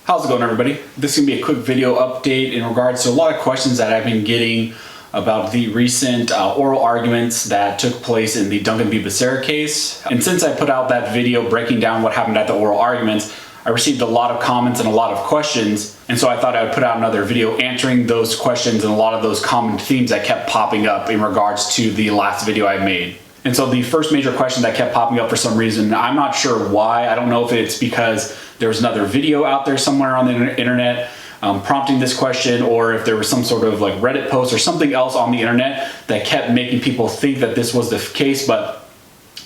How's it going, everybody? This is going to be a quick video update in regards to a lot of questions that I've been getting about the recent oral arguments that took place in the Duncan v. Becerra case. And since I put out that video breaking down what happened at the oral arguments, I received a lot of comments and a lot of questions, and so I thought I would put out another video answering those questions and a lot of those common themes that kept popping up in regards to the last video I made. And so the first major question that kept popping up for some reason, I'm not sure why. I don't know if it's because there was another video out there somewhere on the internet prompting this question, or if there was some sort of like Reddit post or something else on the internet that kept making people think that this was the case. But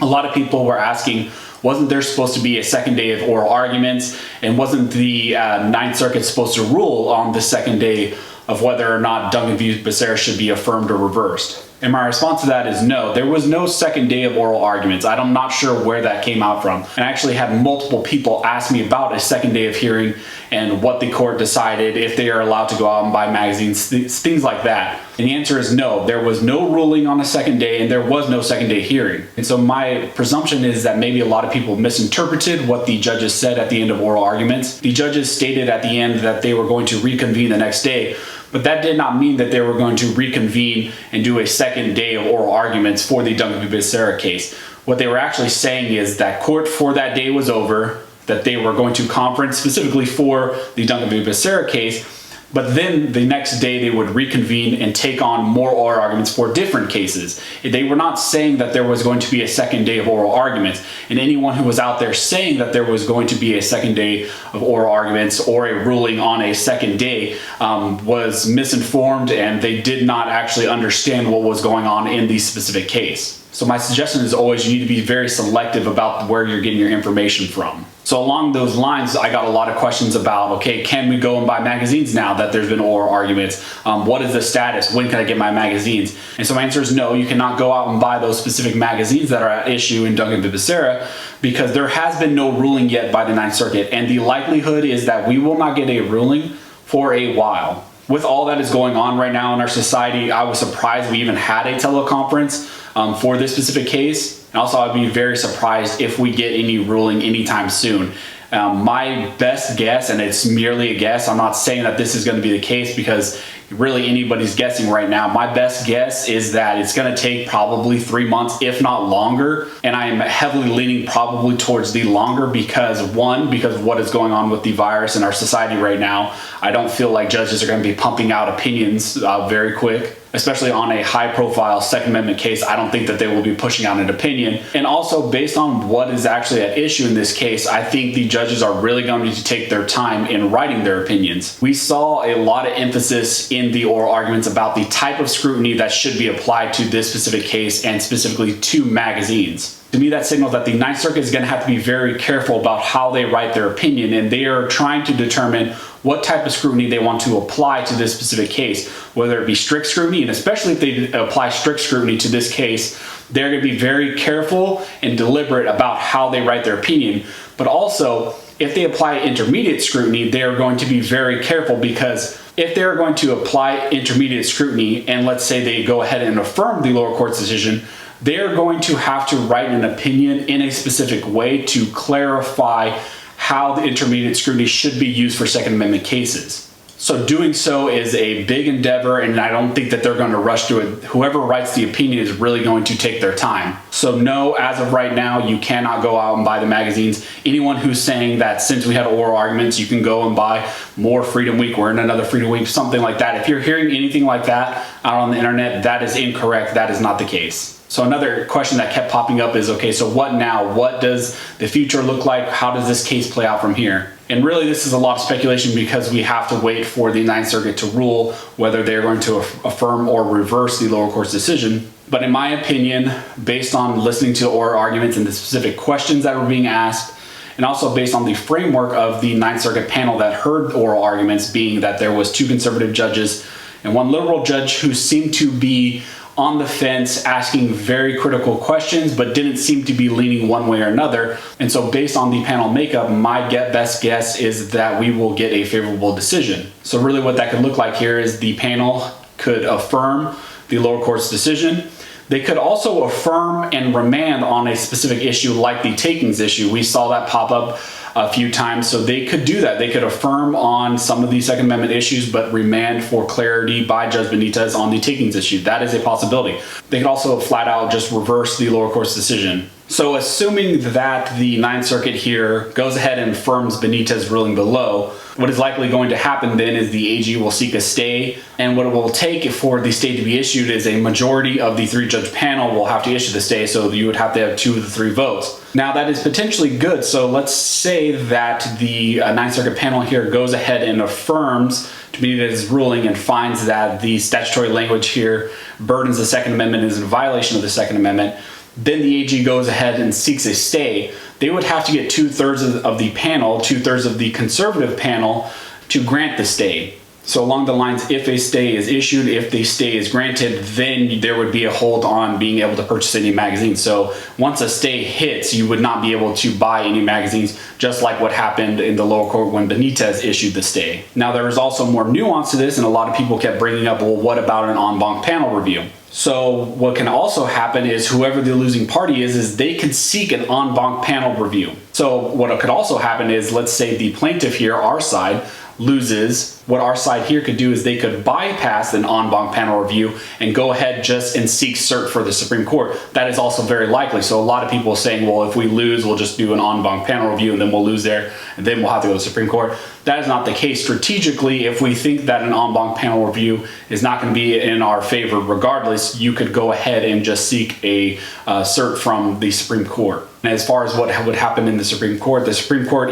a lot of people were asking, wasn't there supposed to be a second day of oral arguments, and wasn't the Ninth Circuit supposed to rule on the second day of whether or not Duncan v. Becerra should be affirmed or reversed? And my response to that is no. There was no second day of oral arguments. I'm not sure where that came out from. And I actually had multiple people ask me about a second day of hearing and what the court decided, if they are allowed to go out and buy magazines, things like that. And the answer is no. There was no ruling on a second day, and there was no second day hearing. And so my presumption is that maybe a lot of people misinterpreted what the judges said at the end of oral arguments. The judges stated at the end that they were going to reconvene the next day, but that did not mean that they were going to reconvene and do a second day of oral arguments for the Duncan v. Becerra case. What they were actually saying is that court for that day was over, that they were going to conference specifically for the Duncan v. Becerra case, but then the next day they would reconvene and take on more oral arguments for different cases. They were not saying that there was going to be a second day of oral arguments, and anyone who was out there saying that there was going to be a second day of oral arguments or a ruling on a second day was misinformed, and they did not actually understand what was going on in the specific case. So my suggestion is always you need to be very selective about where you're getting your information from. So along those lines, I got a lot of questions about, okay, can we go and buy magazines now that there's been oral arguments? What is the status? When can I get my magazines? And so my answer is no, you cannot go out and buy those specific magazines that are at issue in Duncan v. Becerra, because there has been no ruling yet by the Ninth Circuit, and the likelihood is that we will not get a ruling for a while. With all that is going on right now in our society, I was surprised we even had a teleconference for this specific case. And also, I'd be very surprised if we get any ruling anytime soon. My best guess, and it's merely a guess, I'm not saying that this is going to be the case because really anybody's guessing right now. My best guess is that it's going to take probably 3 months, if not longer. And I am heavily leaning probably towards the longer because, one, because of what is going on with the virus in our society right now. I don't feel like judges are going to be pumping out opinions very quick. Especially on a high-profile Second Amendment case, I don't think that they will be pushing out an opinion. And also, based on what is actually at issue in this case, I think the judges are really going to need to take their time in writing their opinions. We saw a lot of emphasis in the oral arguments about the type of scrutiny that should be applied to this specific case and specifically to magazines. To me, that signals that the Ninth Circuit is going to have to be very careful about how they write their opinion, and they are trying to determine what type of scrutiny they want to apply to this specific case, whether it be strict scrutiny, and especially if they apply strict scrutiny to this case, they're going to be very careful and deliberate about how they write their opinion. But also, if they apply intermediate scrutiny, they're going to be very careful, because if they're going to apply intermediate scrutiny, and let's say they go ahead and affirm the lower court's decision, they're going to have to write an opinion in a specific way to clarify how the intermediate scrutiny should be used for Second Amendment cases. So doing so is a big endeavor, and I don't think that they're going to rush through it. Whoever writes the opinion is really going to take their time. So no, as of right now, you cannot go out and buy the magazines. Anyone who's saying that since we had oral arguments, you can go and buy more Freedom Week, we're in another Freedom Week, something like that. If you're hearing anything like that out on the internet, that is incorrect. That is not the case. So another question that kept popping up is, okay, so what now? What does the future look like? How does this case play out from here? And really, this is a lot of speculation because we have to wait for the Ninth Circuit to rule whether they're going to affirm or reverse the lower court's decision. But in my opinion, based on listening to oral arguments and the specific questions that were being asked, and also based on the framework of the Ninth Circuit panel that heard oral arguments, being that there was 2 conservative judges and 1 liberal judge who seemed to be on the fence, asking very critical questions, but didn't seem to be leaning one way or another. And so based on the panel makeup, my best guess is that we will get a favorable decision. So really what that could look like here is the panel could affirm the lower court's decision. They could also affirm and remand on a specific issue like the takings issue. We saw that pop up a few times. So they could do that. They could affirm on some of the Second Amendment issues, but remand for clarity by Judge Benitez on the takings issue. That is a possibility. They could also flat out just reverse the lower court's decision. So assuming that the Ninth Circuit here goes ahead and affirms Benitez's ruling below, what is likely going to happen then is the AG will seek a stay, and what it will take for the stay to be issued is a majority of the 3-judge panel will have to issue the stay, so you would have to have 2 of the 3 votes. Now that is potentially good, so let's say that the Ninth Circuit panel here goes ahead and affirms Benitez's ruling and finds that the statutory language here burdens the Second Amendment, is in violation of the Second Amendment. Then the AG goes ahead and seeks a stay. They would have to get 2/3 of the panel, 2/3 of the conservative panel, to grant the stay. So along the lines, if a stay is issued, if the stay is granted, then there would be a hold on being able to purchase any magazines. So once a stay hits, you would not be able to buy any magazines, just like what happened in the lower court when Benitez issued the stay. Now there is also more nuance to this, and a lot of people kept bringing up, well, what about an en banc panel review? So what can also happen is whoever the losing party is they could seek an en banc panel review. So what could also happen is, let's say the plaintiff here, our side, loses. What our side here could do is they could bypass an en banc panel review and go ahead just and seek cert for the Supreme Court. That is also very likely. So a lot of people are saying, well, if we lose, we'll just do an en banc panel review and then we'll lose there and then we'll have to go to the Supreme Court. That is not the case. Strategically, if we think that an en banc panel review is not going to be in our favor regardless, you could go ahead and just seek a cert from the Supreme Court. And as far as what would happen in the Supreme Court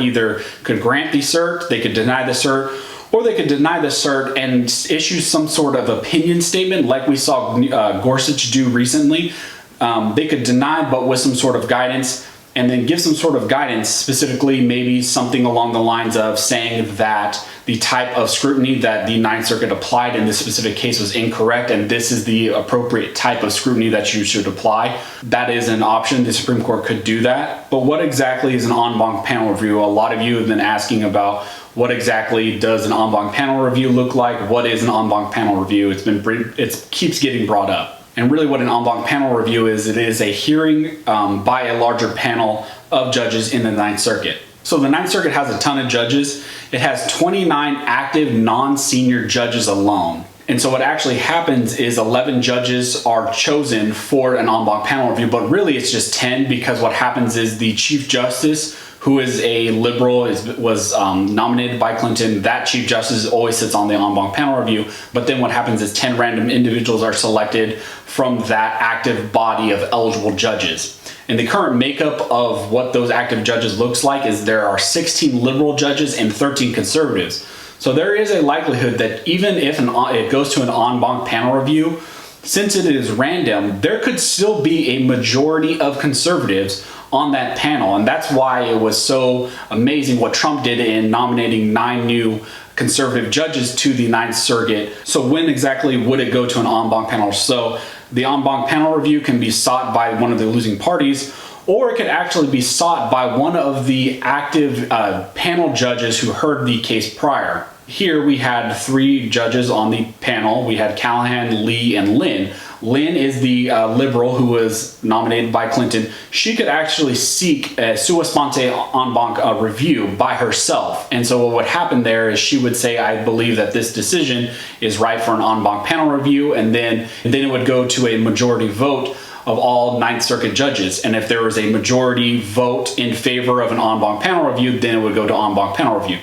either could grant the cert, they could deny the cert, or they could deny the cert and issue some sort of opinion statement like we saw Gorsuch do recently. They could deny, but with some sort of guidance, and then give some sort of guidance, specifically maybe something along the lines of saying that the type of scrutiny that the Ninth Circuit applied in this specific case was incorrect, and this is the appropriate type of scrutiny that you should apply. That is an option. The Supreme Court could do that. But what exactly is an en banc panel review? A lot of you have been asking about what exactly does an en banc panel review look like? What is an en banc panel review? It keeps getting brought up. And really what an en banc panel review is, it is a hearing by a larger panel of judges in the Ninth Circuit. So the Ninth Circuit has a ton of judges. It has 29 active non-senior judges alone. And so what actually happens is 11 judges are chosen for an en banc panel review, but really it's just 10, because what happens is the Chief Justice, who is a liberal, was nominated by Clinton. That Chief Justice always sits on the en banc panel review. But then what happens is 10 random individuals are selected from that active body of eligible judges. And the current makeup of what those active judges looks like is there are 16 liberal judges and 13 conservatives. So there is a likelihood that even if it goes to an en banc panel review, since it is random, there could still be a majority of conservatives on that panel. And that's why it was so amazing what Trump did in nominating 9 new conservative judges to the Ninth Circuit. So when exactly would it go to an en banc panel? So the en banc panel review can be sought by one of the losing parties, or it could actually be sought by one of the active panel judges who heard the case prior. Here we had 3 judges on the panel. We had Callahan, Lee, and Lynn. Lynn is the liberal who was nominated by Clinton. She could actually seek a sua sponte en banc review by herself. And so what would happen there is she would say, I believe that this decision is right for an en banc panel review, and then it would go to a majority vote of all Ninth Circuit judges. And if there was a majority vote in favor of an en banc panel review, then it would go to en banc panel review.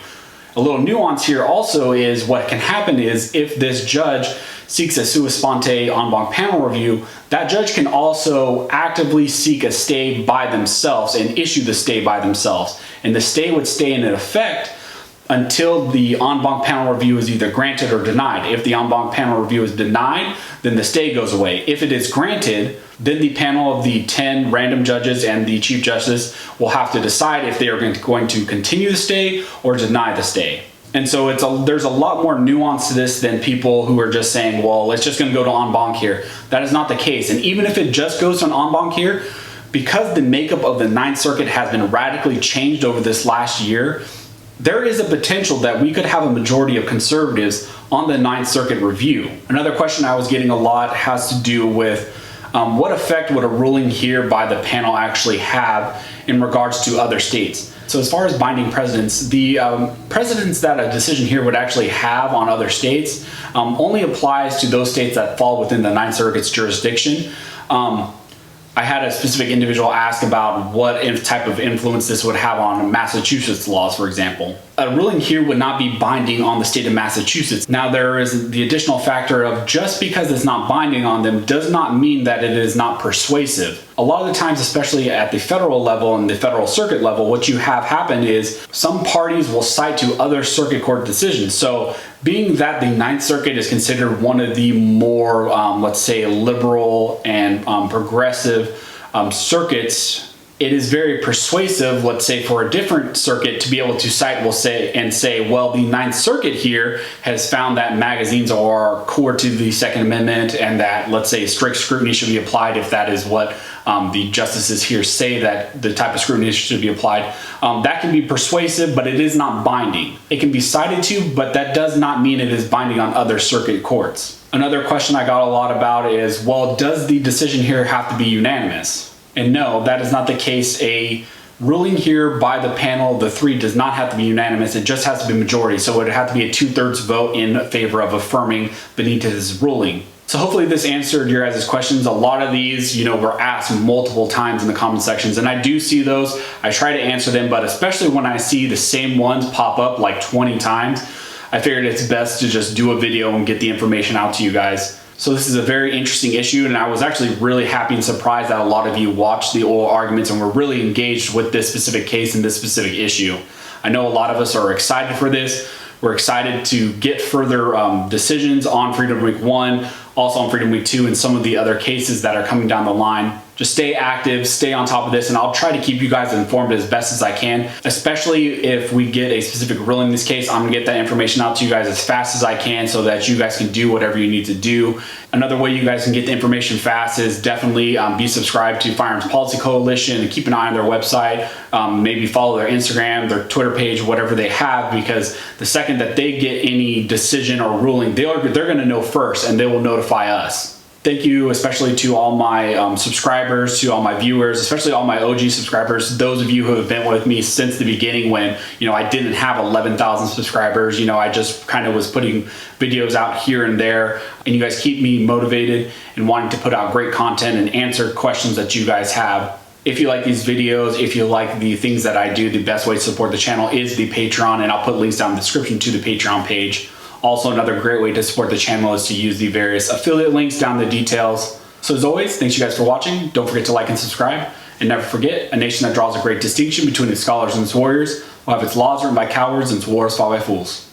A little nuance here also is what can happen is if this judge seeks a sua sponte en banc panel review, that judge can also actively seek a stay by themselves and issue the stay by themselves. And the stay would stay in effect until the en banc panel review is either granted or denied. If the en banc panel review is denied, then the stay goes away. If it is granted, then the panel of the 10 random judges and the Chief Justice will have to decide if they are going to continue the stay or deny the stay. And so there's a lot more nuance to this than people who are just saying, well, it's just going to go to en banc here. That is not the case. And even if it just goes to an en banc here, because the makeup of the Ninth Circuit has been radically changed over this last year, there is a potential that we could have a majority of conservatives on the Ninth Circuit review. Another question I was getting a lot has to do with what effect would a ruling here by the panel actually have in regards to other states? So as far as binding precedents, the precedents that a decision here would actually have on other states only applies to those states that fall within the Ninth Circuit's jurisdiction. I had a specific individual ask about what type of influence this would have on Massachusetts laws, for example. A ruling here would not be binding on the state of Massachusetts. Now, there is the additional factor of just because it's not binding on them does not mean that it is not persuasive. A lot of the times, especially at the federal level and the federal circuit level, what you have happen is some parties will cite to other circuit court decisions. So being that the Ninth Circuit is considered one of the more, let's say, liberal and progressive circuits, it is very persuasive, let's say, for a different circuit to be able to cite, say, well, the Ninth Circuit here has found that magazines are core to the Second Amendment and that, let's say, strict scrutiny should be applied if that is what the justices here say that the type of scrutiny should be applied. That can be persuasive, but it is not binding. It can be cited to, but that does not mean it is binding on other circuit courts. Another question I got a lot about is, well, does the decision here have to be unanimous? And no, that is not the case. A ruling here by the panel, the three, does not have to be unanimous. It just has to be majority. So it would have to be a 2/3 vote in favor of affirming Benitez's ruling. So hopefully this answered your guys' questions. A lot of these, were asked multiple times in the comment sections, and I do see those. I try to answer them, but especially when I see the same ones pop up like 20 times, I figured it's best to just do a video and get the information out to you guys. So this is a very interesting issue, and I was actually really happy and surprised that a lot of you watched the oral arguments and were really engaged with this specific case and this specific issue. I know a lot of us are excited for this. We're excited to get further decisions on Freedom Week 1, also on Freedom Week 2, and some of the other cases that are coming down the line. Just stay active, stay on top of this, and I'll try to keep you guys informed as best as I can, especially if we get a specific ruling in this case. I'm gonna get that information out to you guys as fast as I can so that you guys can do whatever you need to do. Another way you guys can get the information fast is definitely be subscribed to Firearms Policy Coalition and keep an eye on their website. Maybe follow their Instagram, their Twitter page, whatever they have, because the second that they get any decision or ruling, they're gonna know first and they will notify us. Thank you especially to all my subscribers, to all my viewers, especially all my OG subscribers, those of you who have been with me since the beginning when, I didn't have 11,000 subscribers. I just kind of was putting videos out here and there, and you guys keep me motivated and wanting to put out great content and answer questions that you guys have. If you like these videos, if you like the things that I do, the best way to support the channel is the Patreon, and I'll put links down in the description to the Patreon page. Also, another great way to support the channel is to use the various affiliate links down in the details. So as always, thanks you guys for watching. Don't forget to like and subscribe. And never forget, a nation that draws a great distinction between its scholars and its warriors will have its laws written by cowards and its wars fought by fools.